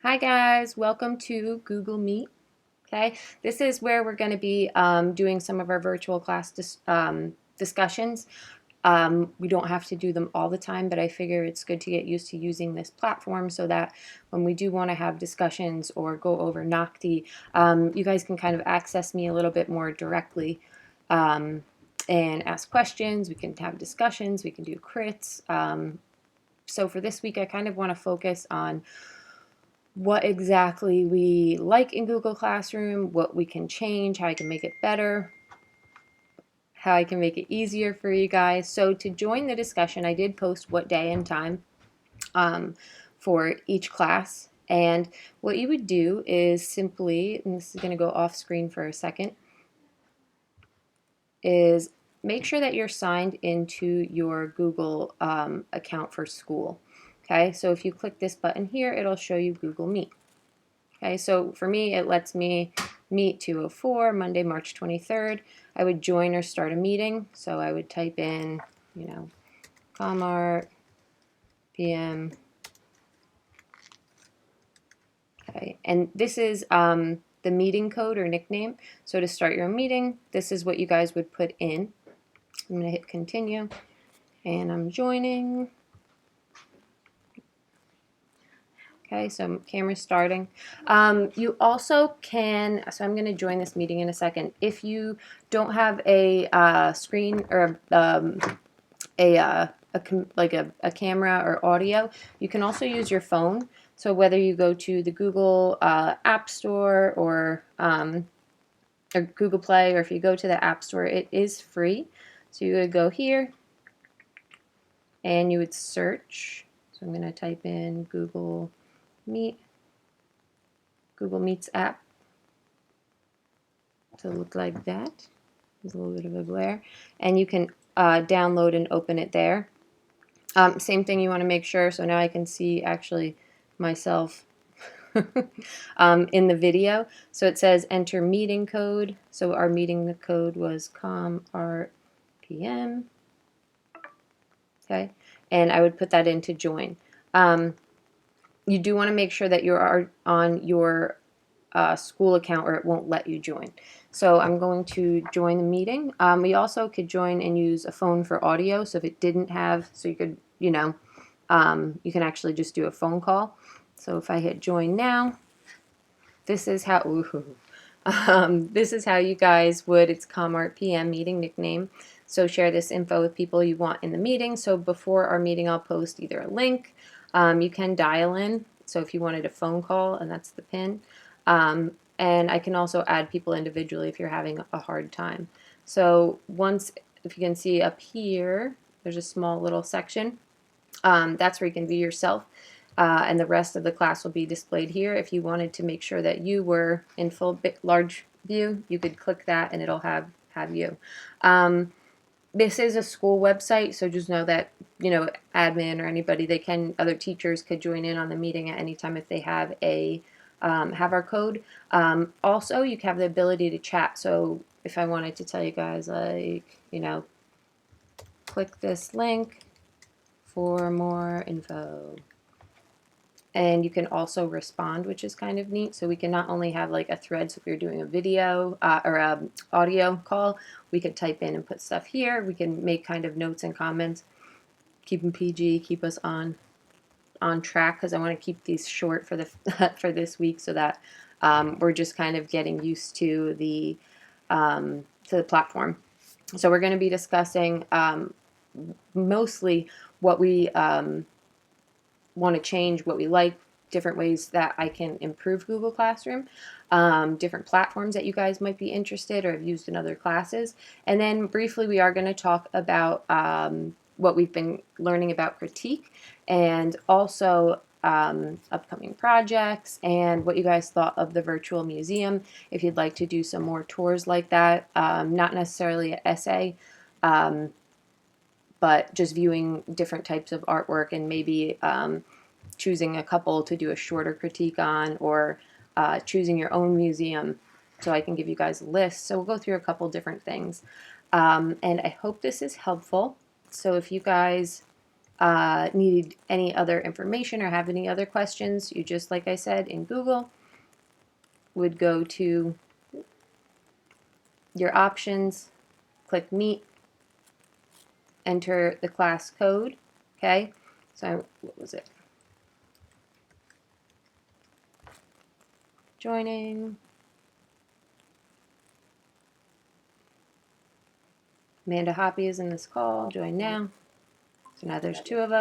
Hi guys, welcome to Google Meet. Okay, this is where we're going to be doing some of our virtual class discussions. We don't have to do them all the time, but I figure it's good to get used to using this platform so that when we do want to have discussions or go over Nocti, you guys can kind of access me a little bit more directly and ask questions. We can have discussions, we can do crits. So for this week, I kind of want to focus on what exactly we like in Google Classroom, what we can change, how I can make it better, how I can make it easier for you guys. So to join the discussion, I did post what day and time for each class. And what you would do is simply, and this is going to go off screen for a second, is make sure that you're signed into your Google account for school. Okay, so if you click this button here, it'll show you Google Meet. Okay, so for me, it lets me meet 2:04, Monday, March 23rd. I would join or start a meeting. So I would type in, Comart PM. Okay, and this is the meeting code or nickname. So to start your meeting, this is what you guys would put in. I'm going to hit continue, and I'm joining. Okay, so camera's starting. You also can, so I'm going to join this meeting in a second. If you don't have a screen or a camera or audio, you can also use your phone. So whether you go to the Google App Store or Google Play, or if you go to the App Store, it is free. So you would go here and you would search. So I'm going to type in Google Meets app to look like that. There's a little bit of a glare. And you can download and open it there. Same thing, you want to make sure, so now I can see actually myself in the video. So it says enter meeting code. So our meeting code was ComArtPM. Okay, and I would put that in to join. You do want to make sure that you are on your school account or it won't let you join. So I'm going to join the meeting. We also could join and use a phone for audio. So if it didn't have, so you could, you can actually just do a phone call. So if I hit join now, this is how, this is how you guys would, it's Comart PM meeting nickname. So share this info with people you want in the meeting. So before our meeting, I'll post either a link. You can dial in. So if you wanted a phone call, and that's the pin. And I can also add people individually if you're having a hard time. So if you can see up here, there's a small little section. That's where you can view yourself. And the rest of the class will be displayed here. If you wanted to make sure that you were in full large view, you could click that and it'll have you. This is a school website, so just know that, admin or anybody, other teachers could join in on the meeting at any time if they have have our code. Also, you have the ability to chat. So if I wanted to tell you guys, click this link for more info. And you can also respond, which is kind of neat. So we can not only have like a thread, so if you're doing a video or a audio call, we could type in and put stuff here. We can make kind of notes and comments, keep them PG, keep us on track, because I want to keep these short for the for this week, so that we're just kind of getting used to the platform. So we're going to be discussing mostly what we want to change, what we like, different ways that I can improve Google Classroom, different platforms that you guys might be interested or have used in other classes. And then briefly we are going to talk about what we've been learning about critique, and also upcoming projects, and what you guys thought of the virtual museum, if you'd like to do some more tours like that, not necessarily an essay, but just viewing different types of artwork, and maybe choosing a couple to do a shorter critique on, or choosing your own museum, so I can give you guys a list. So we'll go through a couple different things, and I hope this is helpful. So if you guys need any other information or have any other questions, you just, like I said, in Google, would go to your options, click Meet, enter the class code, okay? So what was it? Joining. Amanda Hoppy is in this call. Join now. So now there's 2 of us.